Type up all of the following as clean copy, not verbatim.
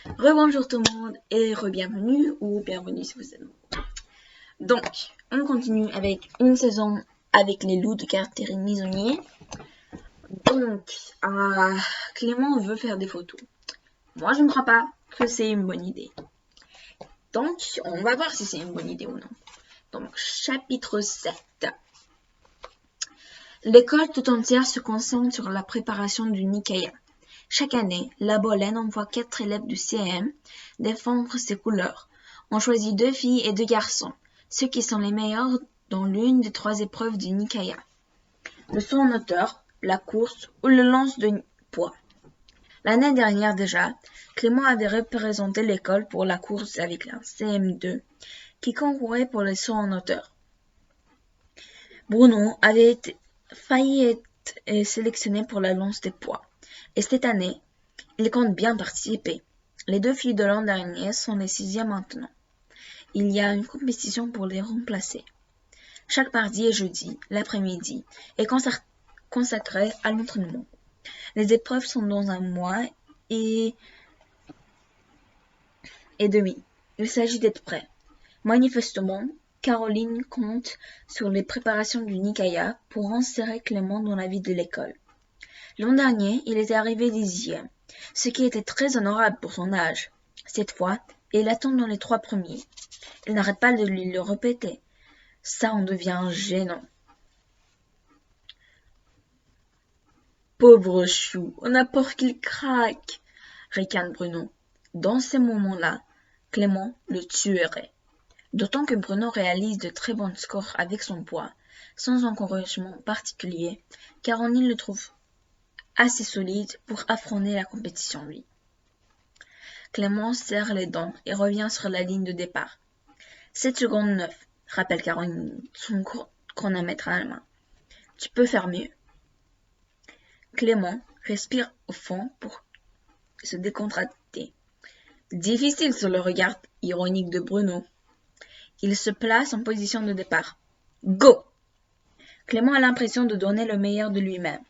Rebonjour tout le monde et re-bienvenue ou bienvenue si vous êtes nouveau. Donc, on continue avec une saison avec les loups de Catherine Nisonnier. Donc, Clément veut faire des photos. Moi, je ne crois pas que c'est une bonne idée. Donc, on va voir si c'est une bonne idée ou non. Donc, chapitre 7. L'école tout entière se concentre sur la préparation du Nikaya. Chaque année, la Bolène envoie 4 élèves du CM défendre ses couleurs. On choisit 2 filles et 2 garçons, ceux qui sont les meilleurs dans l'une des 3 épreuves du Nikaya. Le saut en hauteur, la course ou le lance de poids. L'année dernière déjà, Clément avait représenté l'école pour la course avec la CM2 qui concourait pour le saut en hauteur. Bruno avait failli être sélectionné pour la lance des poids. Et cette année, il compte bien participer. Les 2 filles de l'an dernier sont les 6e maintenant. Il y a une compétition pour les remplacer. Chaque mardi et jeudi, l'après-midi, est consacré à l'entraînement. Les épreuves sont dans un mois et demi. Il s'agit d'être prêt. Manifestement, Caroline compte sur les préparations du Nikaya pour insérer Clément dans la vie de l'école. L'an dernier, il était arrivé 10e, ce qui était très honorable pour son âge. Cette fois, il attend dans les 3 premiers. Il n'arrête pas de lui le répéter. Ça en devient gênant. Pauvre chou, on a peur qu'il craque, ricane Bruno. Dans ces moments-là, Clément le tuerait. D'autant que Bruno réalise de très bons scores avec son poids, sans encouragement particulier, car on le trouve assez solide pour affronter la compétition lui. Clément serre les dents et revient sur la ligne de départ. 7 secondes 9, rappelle Caroline, son chronomètre à la main. Tu peux faire mieux. Clément respire au fond pour se décontracter. Difficile sur le regard ironique de Bruno. Il se place en position de départ. Go! Clément a l'impression de donner le meilleur de lui-même.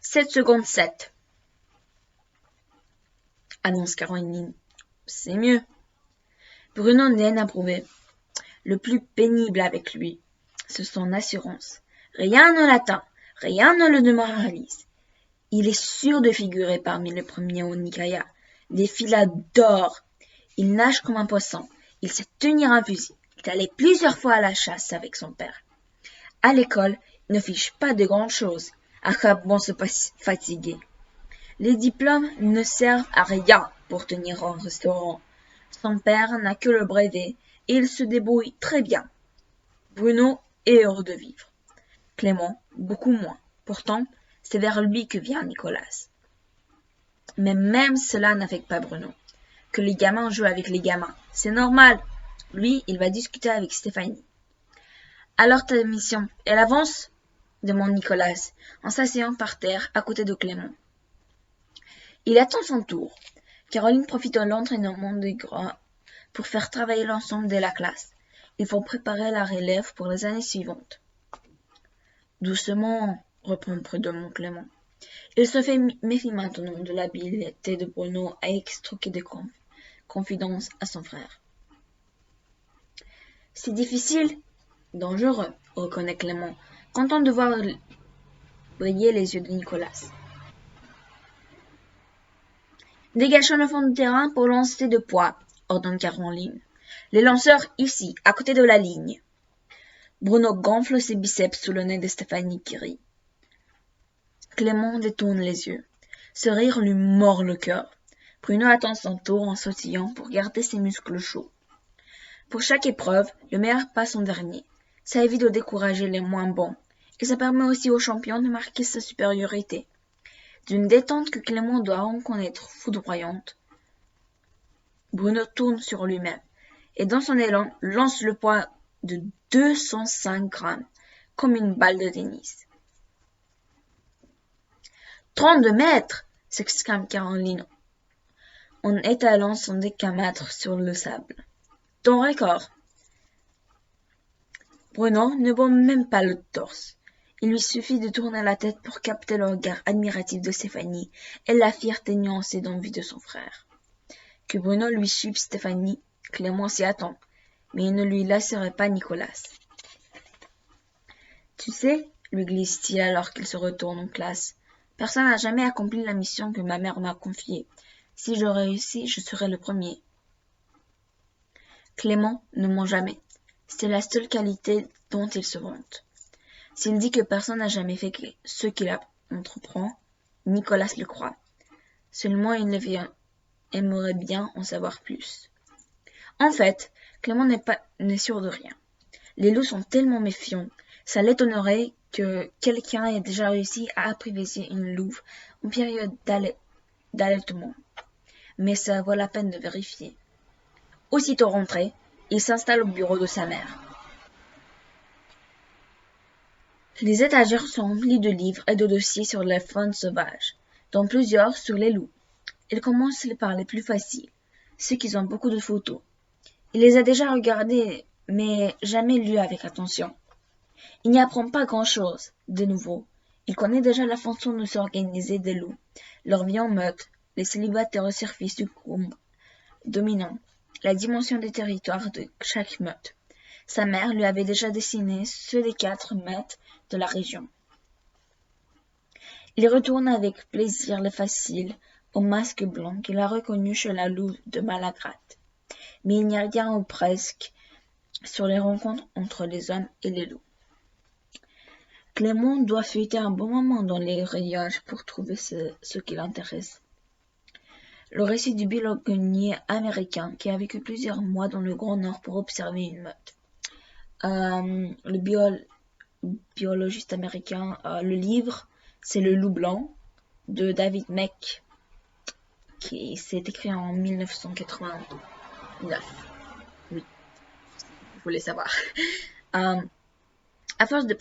7 secondes 7. Annonce Caroline. C'est mieux. Bruno n'est approuvé. Le plus pénible avec lui, c'est son assurance. Rien ne l'atteint, rien ne le démoralise. Il est sûr de figurer parmi les premiers au Nikaya. Des filles l'adorent. Il nage comme un poisson. Il sait tenir un fusil. Il est allé plusieurs fois à la chasse avec son père. À l'école, il ne fiche pas de grandes choses. À quoi bon se fatiguer? Les diplômes ne servent à rien pour tenir un restaurant. Son père n'a que le brevet et il se débrouille très bien. Bruno est heureux de vivre. Clément, beaucoup moins. Pourtant, c'est vers lui que vient Nicolas. Mais même cela n'affecte pas Bruno. Que les gamins jouent avec les gamins, c'est normal. Lui, il va discuter avec Stéphanie. Alors ta mission, elle avance? Demande Nicolas, en s'asseyant par terre à côté de Clément. Il attend son tour. Caroline profite de l'entraînement des grands pour faire travailler l'ensemble de la classe. Il faut préparer la relève pour les années suivantes. Doucement, reprend prudemment Clément. Il se fait méfier maintenant de l'habileté de Bruno à extorquer des confidences à son frère. C'est difficile, dangereux, reconnaît Clément, content de voir briller les yeux de Nicolas. Dégagez le fond de terrain pour lancer de poids, ordonne Caroline. Les lanceurs ici, à côté de la ligne. Bruno gonfle ses biceps sous le nez de Stéphanie qui rit. Clément détourne les yeux. Ce rire lui mord le cœur. Bruno attend son tour en sautillant pour garder ses muscles chauds. Pour chaque épreuve, le meilleur passe en dernier. Ça évite de décourager les moins bons. Et ça permet aussi aux champions de marquer sa supériorité. D'une détente que Clément doit reconnaître foudroyante, Bruno tourne sur lui-même et dans son élan lance le poids de 205 grammes, comme une balle de tennis. 32 mètres! S'exclame Caroline en étalant son décamètre sur le sable. Ton record! Bruno ne bouge même pas le torse. Il lui suffit de tourner la tête pour capter le regard admiratif de Stéphanie et la fierté nuancée d'envie de son frère. Que Bruno lui suive Stéphanie, Clément s'y attend, mais il ne lui laisserait pas Nicolas. Tu sais, lui glisse-t-il alors qu'il se retourne en classe, personne n'a jamais accompli la mission que ma mère m'a confiée. Si je réussis, je serai le premier. Clément ne ment jamais. C'est la seule qualité dont il se vante. S'il dit que personne n'a jamais fait ce qu'il entreprend, Nicolas le croit. Seulement il aimerait bien en savoir plus. En fait, Clément n'est sûr de rien. Les loups sont tellement méfiants, ça l'étonnerait que quelqu'un ait déjà réussi à apprivoiser une louve en période d'allaitement. Mais ça vaut la peine de vérifier. Aussitôt rentré, il s'installe au bureau de sa mère. Les étagères sont remplies de livres et de dossiers sur les faunes sauvages, dont plusieurs sur les loups. Il commence par les plus faciles, ceux qui ont beaucoup de photos. Il les a déjà regardés, mais jamais lus avec attention. Il n'y apprend pas grand-chose, de nouveau. Il connaît déjà la façon de s'organiser des loups, leur vie en meute, les célibataires au service du groupe dominant, la dimension des territoires de chaque meute. Sa mère lui avait déjà dessiné ceux des 4 meutes de la région. Il retourne avec plaisir le facile au masque blanc qu'il a reconnu chez la louve de Malagratte. Mais il n'y a rien ou presque sur les rencontres entre les hommes et les loups. Clément doit feuilleter un bon moment dans les rayages pour trouver ce qui l'intéresse. Le récit du biologuier américain qui a vécu plusieurs mois dans le Grand Nord pour observer une meute. Le biologiste américain, le livre, c'est Le Loup Blanc de David Meek, qui s'est écrit en 1989. Oui, vous voulez savoir. À force de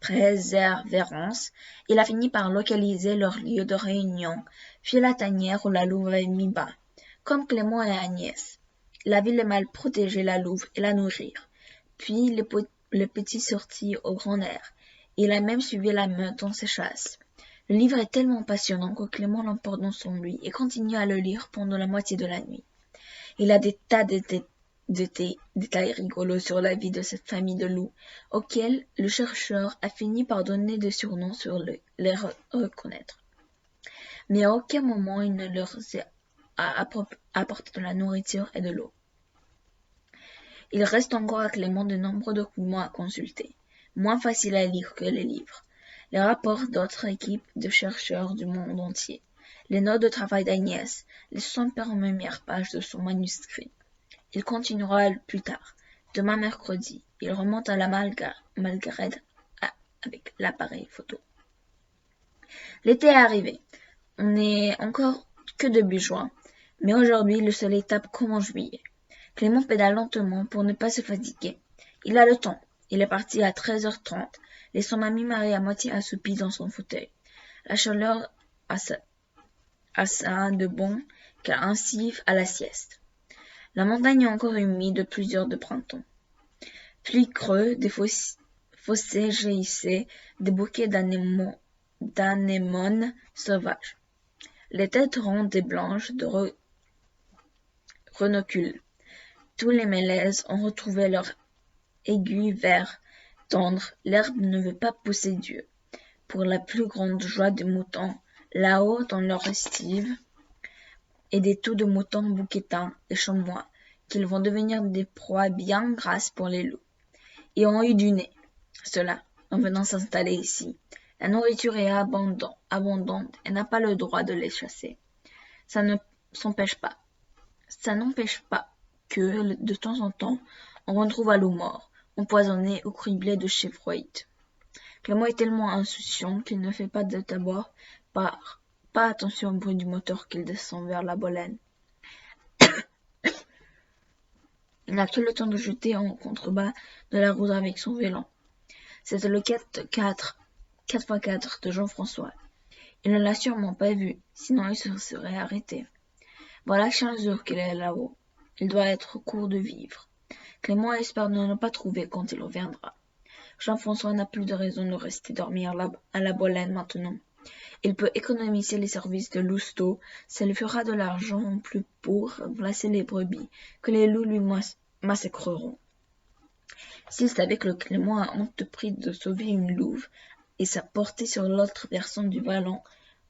persévérance, il a fini par localiser leur lieu de réunion, puis la tanière où la louve avait mis bas. Comme Clément et Agnès, il avait le mal protéger la louve et la nourrir. Puis le petit sortit au grand air. Il a même suivi la meute dans ses chasses. Le livre est tellement passionnant que Clément l'emporte dans son lit et continue à le lire pendant la moitié de la nuit. Il a des tas de détails rigolos sur la vie de cette famille de loups, auxquels le chercheur a fini par donner des surnoms sur les reconnaître. Mais à aucun moment il ne leur a apporté de la nourriture et de l'eau. Il reste encore à Clément de nombreux documents à consulter, moins faciles à lire que les livres, les rapports d'autres équipes de chercheurs du monde entier, les notes de travail d'Agnès, les 100 premières pages de son manuscrit. Il continuera plus tard. Demain mercredi, il remonte à la Margaret avec l'appareil photo. L'été est arrivé. On n'est encore que début juin, mais aujourd'hui le soleil tape comme en juillet. Clément pédale lentement pour ne pas se fatiguer. Il a le temps. Il est parti à 13h30, laissant mamie Marie à moitié assoupie dans son fauteuil. La chaleur a ça de bon qu'elle incite à la sieste. La montagne est encore humide de plusieurs de printemps. Puis creux, des fossés jaillissaient, des bouquets d'anémones sauvages. Les têtes rondes et blanches de renoculent. Tous les mélèzes ont retrouvé leur aigu vert tendre. L'herbe ne veut pas pousser Dieu. Pour la plus grande joie des moutons, là-haut dans leur estive, et des taux de moutons bouquetins et chamois, qu'ils vont devenir des proies bien grasses pour les loups. Et ont eu du nez, ceux-là, en venant s'installer ici. La nourriture est abondante et n'a pas le droit de les chasser. Ça n'empêche pas que, de temps en temps, on retrouve un loup mort, empoisonné ou criblé de chevroïdes. Clément est tellement insouciant qu'il ne fait pas d'abord pas attention au bruit du moteur qu'il descend vers la Bolène. Il n'a que le temps de jeter en contrebas de la route avec son vélo. C'était le 4x4 de Jean-François. Il ne l'a sûrement pas vu, sinon il se serait arrêté. Voilà 15 jours qu'il est là-haut. Il doit être court de vivre. Clément espère ne le pas trouver quand il reviendra. Jean-François n'a plus de raison de rester dormir à la Bolène maintenant. Il peut économiser les services de lousteau, ça lui fera de l'argent en plus pour placer les brebis, que les loups lui massacreront. S'il savait que le Clément a entrepris de sauver une louve et sa portée sur l'autre versant du vallon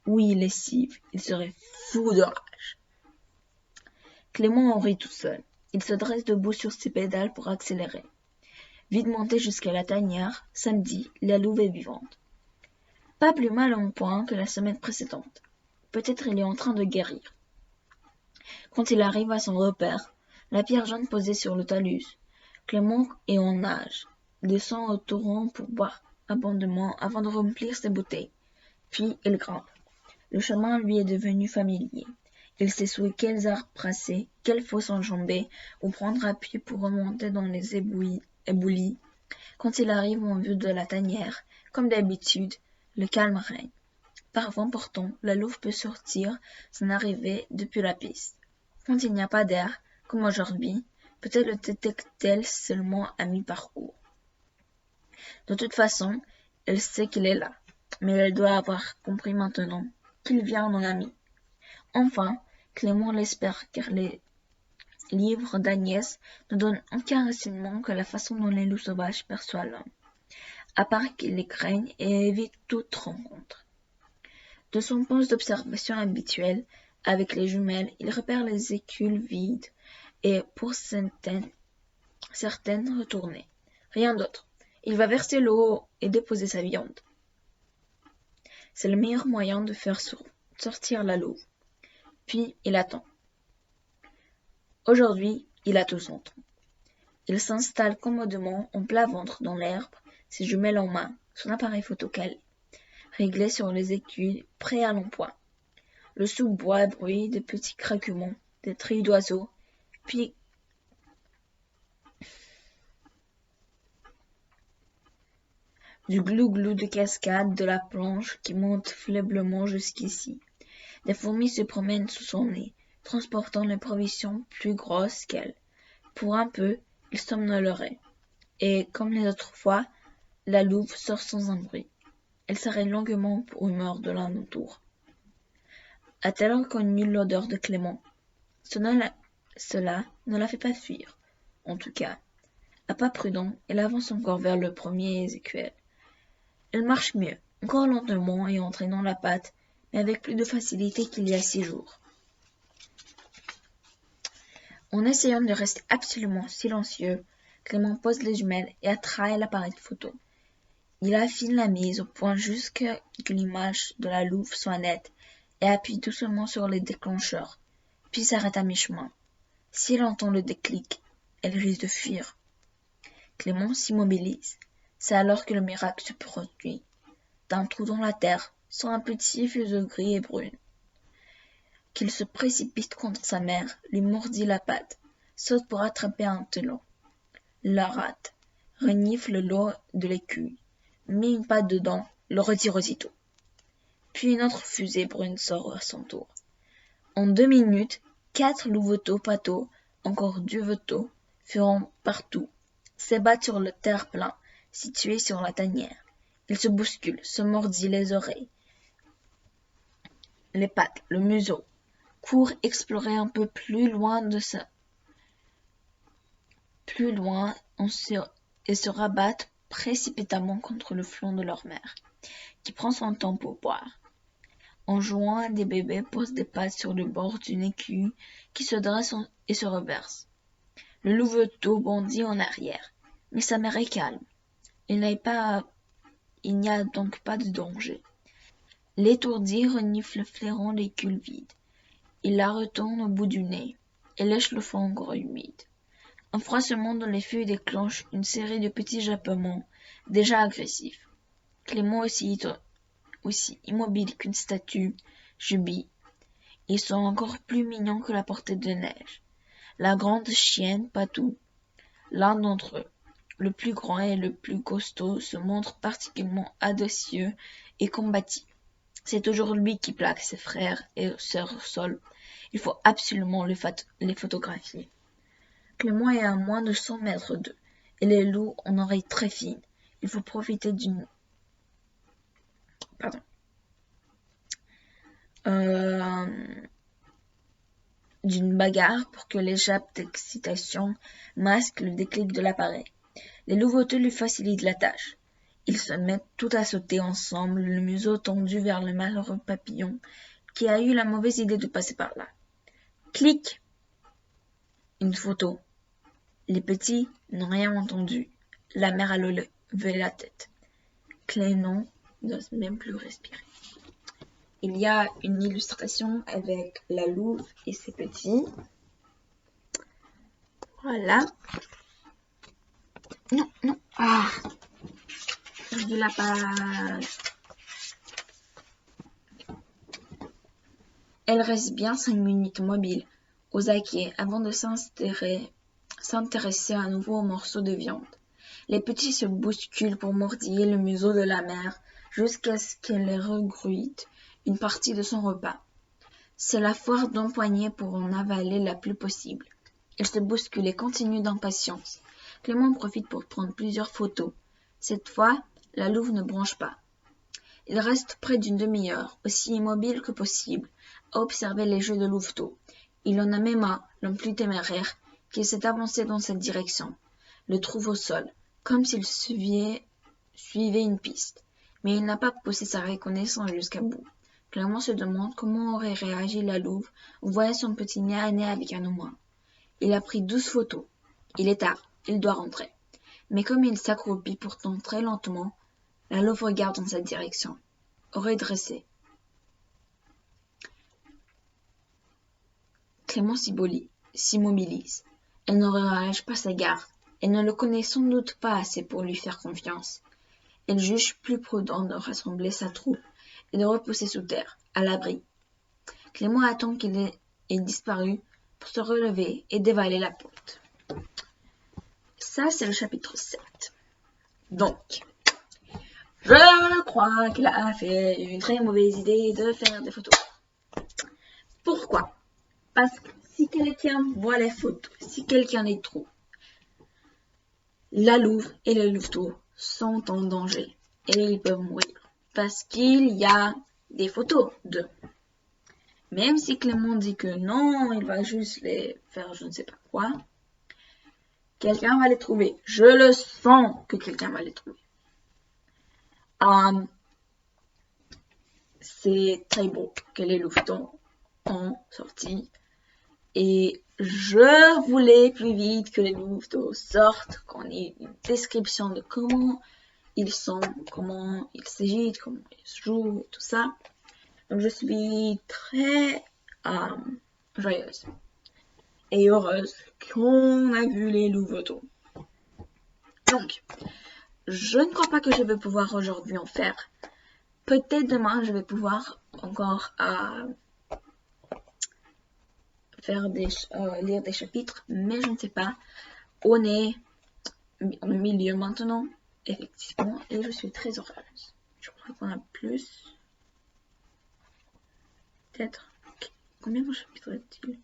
où il lessive, il serait fou de rage. Clément en rit tout seul. Il se dresse debout sur ses pédales pour accélérer. Vite monté jusqu'à la tanière, samedi, la louve est vivante. Pas plus mal en point que la semaine précédente. Peut-être il est en train de guérir. Quand il arrive à son repère, la pierre jaune posée sur le talus, Clément est en nage, descend au torrent pour boire abondamment avant de remplir ses bouteilles. Puis il grimpe. Le chemin lui est devenu familier. Il sait sous quels arbres passer, quelles fosses enjamber, ou prendre appui pour remonter dans les éboulis. Quand il arrive en vue de la tanière, comme d'habitude, le calme règne. Par vent portant, la louve peut sortir son arrivée depuis la piste. Quand il n'y a pas d'air, comme aujourd'hui, peut-être le détecte-t-elle seulement à mi-parcours. De toute façon, elle sait qu'il est là, mais elle doit avoir compris maintenant qu'il vient en ami. Enfin, Clément l'espère, car les livres d'Agnès ne donnent aucun renseignement que la façon dont les loups sauvages perçoivent l'homme, à part qu'ils les craignent et évitent toute rencontre. De son poste d'observation habituel, avec les jumelles, il repère les écules vides et, pour certaines retournées. Rien d'autre. Il va verser l'eau et déposer sa viande. C'est le meilleur moyen de faire sortir la louve. Puis il attend. Aujourd'hui, il a tout son temps. Il s'installe commodément en plat ventre dans l'herbe, ses jumelles en main, son appareil photo calé, réglé sur les écules, prêt à l'emploi. Le sous-bois bruit des petits craquements, des trilles d'oiseaux, puis du glou-glou de cascade de la planche qui monte faiblement jusqu'ici. Des fourmis se promènent sous son nez, transportant les provisions plus grosses qu'elles. Pour un peu, il somnolerait. Et, comme les autres fois, la louve sort sans un bruit. Elle s'arrête longuement pour humeur de l'alentour. A-t-elle reconnu l'odeur de Clément? Cela ne la fait pas fuir. En tout cas, à pas prudent, elle avance encore vers le premier ézéchiel. Elle marche mieux, encore lentement et entraînant la patte, mais avec plus de facilité qu'il y a 6 jours. En essayant de rester absolument silencieux, Clément pose les jumelles et attraille l'appareil photo. Il affine la mise au point jusqu'à que l'image de la louve soit nette et appuie doucement sur le déclencheur, puis s'arrête à mi-chemin. S'il entend le déclic, elle risque de fuir. Clément s'immobilise. C'est alors que le miracle se produit. D'un trou dans la terre sort un petit fuseau gris et brun, qu'il se précipite contre sa mère, lui mordit la patte, saute pour attraper un telon, la rate, renifle l'eau de l'écuelle, met une patte dedans, le retire aussitôt. Puis une autre fusée brune sort à son tour. En 2 minutes, 4 louveteaux pâteaux, encore duveteaux, furent partout, s'ébattent sur le terre-plein situé sur la tanière. Ils se bousculent, se mordillent les oreilles, les pattes, le museau, courent explorer un peu plus loin et se rabattent précipitamment contre le flanc de leur mère, qui prend son temps pour boire. En jouant, des bébés posent des pattes sur le bord d'une écuelle qui se dresse et se reverse. Le louveteau bondit en arrière, mais sa mère est calme. Il n'y a donc pas de danger. L'étourdi renifle flairant l'écuelle vide. Il la retourne au bout du nez et lèche le fond encore humide. Un froissement dans les feuilles déclenche une série de petits jappements déjà agressifs. Clément aussi immobile qu'une statue, jubile. Ils sont encore plus mignons que la portée de neige. La grande chienne, Patou, l'un d'entre eux, le plus grand et le plus costaud, se montre particulièrement audacieux et combatif. C'est toujours lui qui plaque ses frères et sœurs au sol. Il faut absolument les photographier. Clément est à moins de 100 mètres d'eux, et les loups ont une oreille très fine. Il faut profiter d'une bagarre pour que les jappes d'excitation masquent le déclic de l'appareil. Les louveteaux lui facilitent la tâche. Ils se mettent tout à sauter ensemble, le museau tendu vers le malheureux papillon qui a eu la mauvaise idée de passer par là. Clic! Une photo. Les petits n'ont rien entendu. La mère a levé la tête. Clément n'ose même plus respirer. Il y a une illustration avec la louve et ses petits. Voilà. Non, non. Ah, perdu la page. Elle reste bien 5 minutes mobile, aux aguets, avant de s'intéresser à nouveau aux morceaux de viande. Les petits se bousculent pour mordiller le museau de la mère jusqu'à ce qu'elle ait regruite une partie de son repas. C'est la foire d'empoigner pour en avaler la plus possible. Ils se bousculent et continuent d'impatience. Clément profite pour prendre plusieurs photos. Cette fois, la louve ne bronche pas. Il reste près d'une demi-heure, aussi immobile que possible, à observer les jeux de louveteaux. Il en a même un, l'homme plus téméraire, qui s'est avancé dans cette direction, le trouve au sol, comme s'il suivait une piste. Mais il n'a pas poussé sa reconnaissance jusqu'à bout. Clément se demande comment aurait réagi la louve en voyant son petit nez à nez avec un humain. Il a pris 12 photos. Il est tard, il doit rentrer. Mais comme il s'accroupit pourtant très lentement, la louve regarde dans cette direction, oreille dressée. Clément s'immobilise. Elle ne relâche pas sa garde. Elle ne le connaît sans doute pas assez pour lui faire confiance. Elle juge plus prudent de rassembler sa troupe et de repousser sous terre, à l'abri. Clément attend qu'il ait disparu pour se relever et dévaler la porte. Ça, c'est le chapitre 7. Donc, je crois qu'il a fait une très mauvaise idée de faire des photos. Pourquoi? Parce que si quelqu'un voit les photos, si quelqu'un les trouve, la louve et le louveteau sont en danger et ils peuvent mourir. Parce qu'il y a des photos d'eux. Même si Clément dit que non, il va juste les faire je ne sais pas quoi, quelqu'un va les trouver. Je le sens que quelqu'un va les trouver. C'est très beau que les louvetons ont sorti. Et je voulais plus vite que les louveteaux sortent, qu'on ait une description de comment ils sont, comment ils s'agitent, comment ils jouent, tout ça. Donc je suis très joyeuse et heureuse qu'on a vu les louveteaux. Donc, je ne crois pas que je vais pouvoir aujourd'hui en faire. Peut-être demain, je vais pouvoir encore lire des chapitres, mais je ne sais pas. On est au milieu maintenant, effectivement, et je suis très heureuse. Je crois qu'on a plus. Peut-être. Combien de chapitres est-il?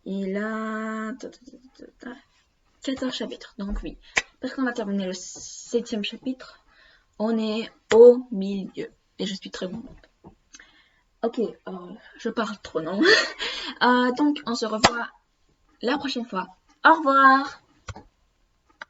Il a 14 chapitres, donc oui. Parce qu'on va terminer le 7e chapitre, on est au milieu. Et je suis très contente. Ok, je parle trop, non? Donc, on se revoit la prochaine fois. Au revoir!